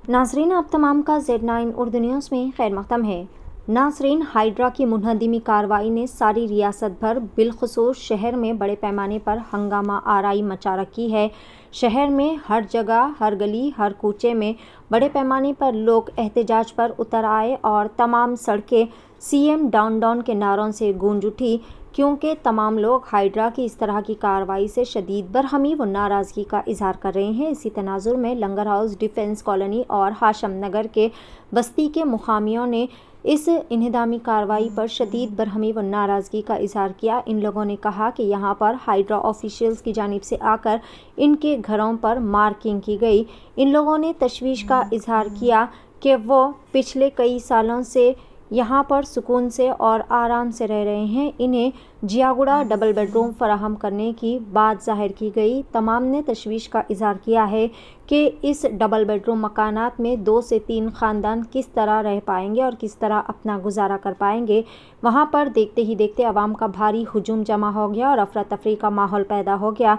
नाज़रीन, आप तमाम का Z9 उर्दू न्यूज़ में खैर मक़दम है। नाज़रीन, हाइड्रा की मुनहदिमी कार्रवाई ने सारी रियासत भर बिलखुसूस शहर में बड़े पैमाने पर हंगामा आराई मचा रखी है। शहर में हर जगह, हर गली, हर कूचे में बड़े पैमाने पर लोग एहतजाज पर उतर आए और तमाम सड़कें CM डाउन डाउन के नारों से गूंज उठी, क्योंकि तमाम लोग हाइड्रा की इस तरह की कार्रवाई से शदीद बरहमी व नाराज़गी का इजहार कर रहे हैं। इसी तनाजुर में लंगर हाउस, डिफेंस कॉलोनी और हाशम नगर के बस्ती के मुकामियों ने इस इन्हिदामी कार्रवाई पर शदीद बरहमी व नाराज़गी का इजहार किया। इन लोगों ने कहा कि यहाँ पर हाइड्रा ऑफिशियल्स की जानिब से आकर इनके घरों पर मार्किंग की गई। इन लोगों ने तशवीश का इजहार किया कि वो पिछले कई सालों से यहाँ पर सुकून से और आराम से रह रहे हैं। इन्हें जियागुड़ा डबल बेडरूम फराहम करने की बात जाहिर की गई। तमाम ने तशवीश का इजहार किया है कि इस डबल बेडरूम मकानात में 2 से 3 ख़ानदान किस तरह रह पाएंगे और किस तरह अपना गुजारा कर पाएंगे। वहाँ पर देखते ही देखते आवाम का भारी हुजूम जमा हो गया और अफरा तफरी का माहौल पैदा हो गया।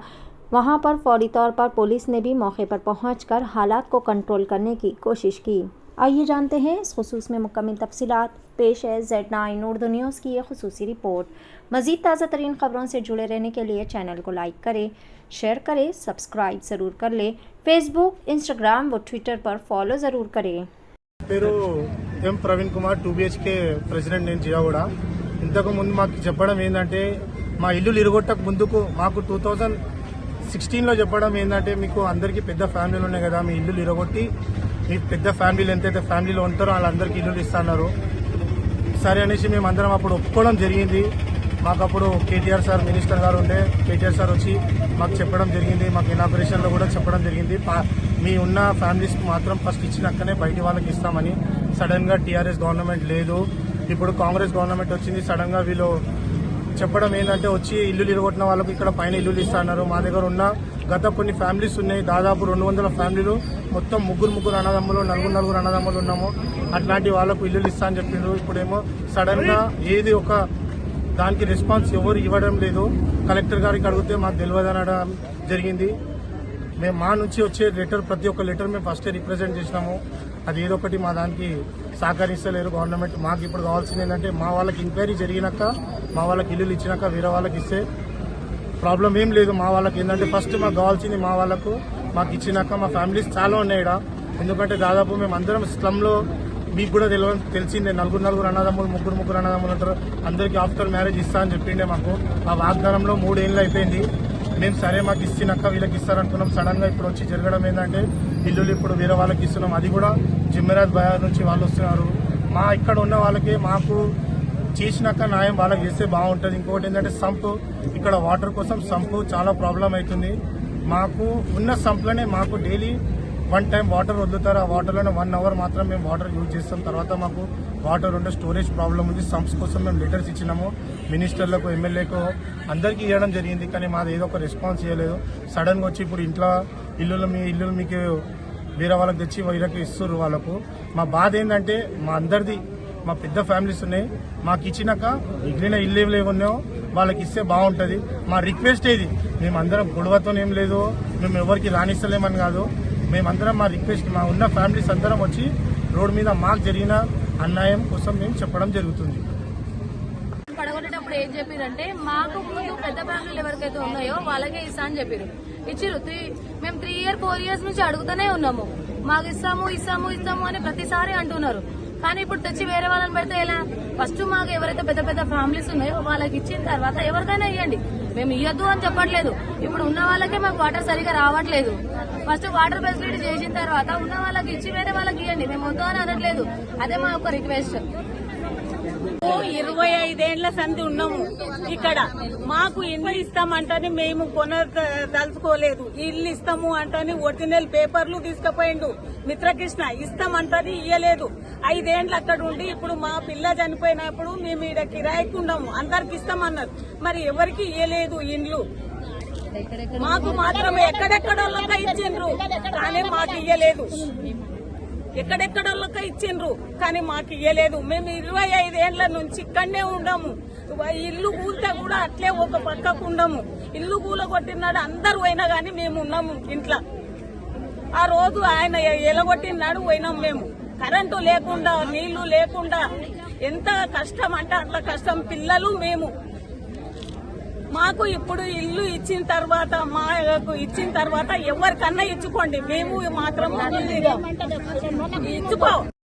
वहाँ पर फौरी तौर पर पुलिस ने भी मौके पर पहुँचकर हालात को कंट्रोल करने की कोशिश की। आइए जानते हैं इस खुसूस में मुकम्मल तफसीलात। पेश है Z9 उर्दू न्यूज़ की एक खुसूसी रिपोर्ट। मज़ीद ताज़ा तरीन ख़बरों से जुड़े रहने के लिए चैनल को लाइक करें, शेयर करें, सब्सक्राइब ज़रूर कर लें। फेसबुक, इंस्टाग्राम व ट्विटर पर फॉलो ज़रूर करें। పేరు ఎం ప్రవీణ్ కుమార్ 2BHK ప్రెసిడెంట్ నేను జియాగూడ. ఇంతకు ముందు మాకు చెప్పడం ఏంటంటే మా ఇల్లు ఇరగొట్టక ముందుకు మాకు 2016లో చెప్పడం ఏంటంటే మీకు అందరికీ పెద్ద ఫ్యామిలీలు ఉన్నాయి కదా, మీ ఇల్లు ఇరగొట్టి మీ పెద్ద ఫ్యామిలీలు ఎంతైతే ఫ్యామిలీలో ఉంటారో వాళ్ళందరికీ ఇల్లు ఇస్తున్నారు. సరే అనేసి మేము అందరం అప్పుడు ఒప్పుకోవడం జరిగింది. మాకు అప్పుడు KTR సార్ మినిస్టర్ గారు ఉండే, KTR సార్ వచ్చి మాకు చెప్పడం జరిగింది. మాకు ఇనాగరేషన్లో కూడా చెప్పడం జరిగింది, మీ ఉన్న ఫ్యామిలీస్కి మాత్రం ఫస్ట్ ఇచ్చినాకనే బయట వాళ్ళకి ఇస్తామని. సడన్గా TRS గవర్నమెంట్ లేదు, ఇప్పుడు కాంగ్రెస్ గవర్నమెంట్ వచ్చింది. సడన్గా వీళ్ళు చెప్పడం ఏంటంటే వచ్చి ఇల్లు ఇరగొట్టిన వాళ్ళకు ఇక్కడ పైన ఇల్లు ఇస్తున్నారు. మా దగ్గర ఉన్న గత కొన్ని ఫ్యామిలీస్ ఉన్నాయి, దాదాపు 200 ఫ్యామిలీలు, మొత్తం ముగ్గురు అన్నదమ్ములు, నలుగురు అన్నదమ్ములు ఉన్నాము. అట్లాంటి వాళ్ళకు ఇల్లు ఇస్తా అని చెప్పిండ్రు. ఇప్పుడేమో సడన్గా ఏది ఒక దానికి రెస్పాన్స్ ఎవరు ఇవ్వడం లేదు. కలెక్టర్ గారికి అడిగితే మాకు తెలియదు అనడం జరిగింది. మేము మా నుంచి వచ్చే లెటర్, ప్రతి ఒక్క లెటర్ మేము ఫస్టే రిప్రజెంట్ చేసినాము. అది ఏదో ఒకటి మా దానికి సహకరిస్తలేరు గవర్నమెంట్. మాకు ఇప్పుడు కావాల్సింది ఏంటంటే మా వాళ్ళకి ఎంక్వైరీ జరిగినాక, మా వాళ్ళకి ఇల్లులు ఇచ్చినాక వేరే వాళ్ళకి ఇస్తే ప్రాబ్లం ఏం లేదు. మా వాళ్ళకి ఏంటంటే ఫస్ట్ మాకు కావాల్సింది మా వాళ్ళకు మాకు ఇచ్చినాక. మా ఫ్యామిలీస్ చాలా ఉన్నాయి ఇక్కడ. ఎందుకంటే దాదాపు మేము అందరం స్లమ్లో, మీకు కూడా తెలిసిందే, నలుగురు అన్నదమ్ములు, ముగ్గురు అన్నదమ్ములు ఉంటారు. అందరికీ ఆఫ్టర్ మ్యారేజ్ ఇస్తా అని చెప్పిండే. మాకు ఆ వాగ్దానంలో 3 ఏళ్ళు అయిపోయింది. మేము సరే మాకు ఇచ్చినాక వీళ్ళకి ఇస్తారనుకున్నాం. సడన్గా ఇప్పుడు వచ్చి జరగడం ఏంటంటే ఇల్లులు ఇప్పుడు వేరే వాళ్ళకి ఇస్తున్నాం. అది కూడా జిమ్మెరాజ్ బజార్ నుంచి వాళ్ళు వస్తున్నారు. మా ఇక్కడ ఉన్న వాళ్ళకి మాకు చేసినాక న్యాయం వాళ్ళకి చేస్తే బాగుంటుంది. ఇంకొకటి ఏంటంటే సంప్, ఇక్కడ వాటర్ కోసం సంప్ చాలా ప్రాబ్లం అవుతుంది. మాకు ఉన్న సంప్లోనే మాకు డైలీ 1 టైం వాటర్ వదులుతారు. ఆ వాటర్లోనే 1 అవర్ మాత్రం మేము వాటర్ యూజ్ చేస్తాం. తర్వాత మాకు వాటర్ ఉండే స్టోరేజ్ ప్రాబ్లం ఉంది. సంప్స్ కోసం మేము లెటర్స్ ఇచ్చినాము మినిస్టర్లకు, ఎమ్మెల్యేకు, అందరికీ ఇవ్వడం జరిగింది. కానీ మాది ఏదో ఒక రెస్పాన్స్ ఇవ్వలేదు. సడన్గా వచ్చి ఇప్పుడు ఇంట్లో మీ ఇల్లులు మీకు వేరే వాళ్ళకి తెచ్చి వీళ్ళకి ఇస్తున్నారు వాళ్ళకు. మా బాధ ఏంటంటే మా అందరిది, మా పెద్ద ఫ్యామిలీస్ ఉన్నాయి, మాకు ఇచ్చినాక మిగిలిన ఇల్లు ఏమన్నాయో వాళ్ళకి ఇస్తే బాగుంటుంది. మా రిక్వెస్ట్ ఏది, మేమందరం గొడవతోనేం లేదు, మేము ఎవరికి రాణిస్తలేమని కాదు. మేమందరం మా రిక్వెస్ట్, మా ఉన్న ఫ్యామిలీస్ అందరం వచ్చి రోడ్ మీద మాకు జరిగిన అన్యాయం కోసం మేము చెప్పడం జరుగుతుంది. పడగొట్టేటప్పుడు ఏం చెప్పారంటే మాకు ముందు పెద్ద ఫ్యామిలీలు ఎవరికైతే ఉన్నాయో వాళ్ళకే ఇస్తా అని చెప్పారు. ఇచ్చిరు. మేము 3 years 4 years నుంచి అడుగుతూనే ఉన్నాము, మాకు ఇస్తాము అని ప్రతిసారి అంటున్నారు. కానీ ఇప్పుడు తెచ్చి వేరే వాళ్ళని పెడితే ఎలా? ఫస్ట్ మాకు ఎవరైతే పెద్ద ఫ్యామిలీస్ ఉన్నాయో వాళ్ళకి ఇచ్చిన తర్వాత ఎవరికైనా ఇవ్వండి. మేము ఇవ్వద్దు అని చెప్పట్లేదు. ఇప్పుడు ఉన్న వాళ్ళకే మాకు వాటర్ సరిగా రావట్లేదు. ఫస్ట్ వాటర్ ఫెసిలిటీ చేసిన తర్వాత ఉన్న వాళ్ళకి ఇచ్చి వేరే వాళ్ళకి ఇవ్వండి. మేము వద్దు అని అనట్లేదు. అదే మా యొక్క రిక్వెస్ట్. 25 ఏళ్ల సంధి ఉన్నాము ఇక్కడ. మాకు ఇల్లు ఇస్తామంటని మేము కొనదలుచుకోలేదు. ఇల్లు ఇస్తాము అంటని ఒరిజినల్ పేపర్లు తీసుకుపోయిండు మిత్రకృష్ణ. ఇస్తామంటని ఇయ్యలేదు. 5 ఏళ్లు అక్కడ ఉండి ఇప్పుడు మా పిల్ల చనిపోయినప్పుడు మేము ఈడ కిరాయికి ఉన్నాము. అందరికి ఇస్తామన్నారు. మరి ఎవరికి ఇయ్యలేదు ఇండ్లు. మాకు మాత్రం ఎక్కడెక్కడోళ్ళకి ఇచ్చిండ్రు కానీ మాకు ఇయ్యలేదు. ఎక్కడెక్కడోళ్ళకి ఇచ్చిండ్రు కానీ మాకు ఇయ్యలేదు. మేము 25 ఏళ్ల నుంచి ఇక్కడనే ఉండము. ఇల్లు కూలితే కూడా అట్లే ఒక పక్కకు ఉండము. ఇల్లు కూల కొట్టినాడు అందరు పోయినా గానీ మేము ఉన్నాము ఇంట్లో. ఆ రోజు ఆయన ఎలగొట్టినాడు పోయినాం మేము. కరెంటు లేకుండా నీళ్లు లేకుండా ఎంత కష్టం అంటే అట్లా కష్టం, పిల్లలు మేము. మాకు ఇప్పుడు ఇల్లు ఇచ్చిన తర్వాత ఎవరికన్నా ఇచ్చుకోండి, మేము మాత్రం ఇచ్చుకో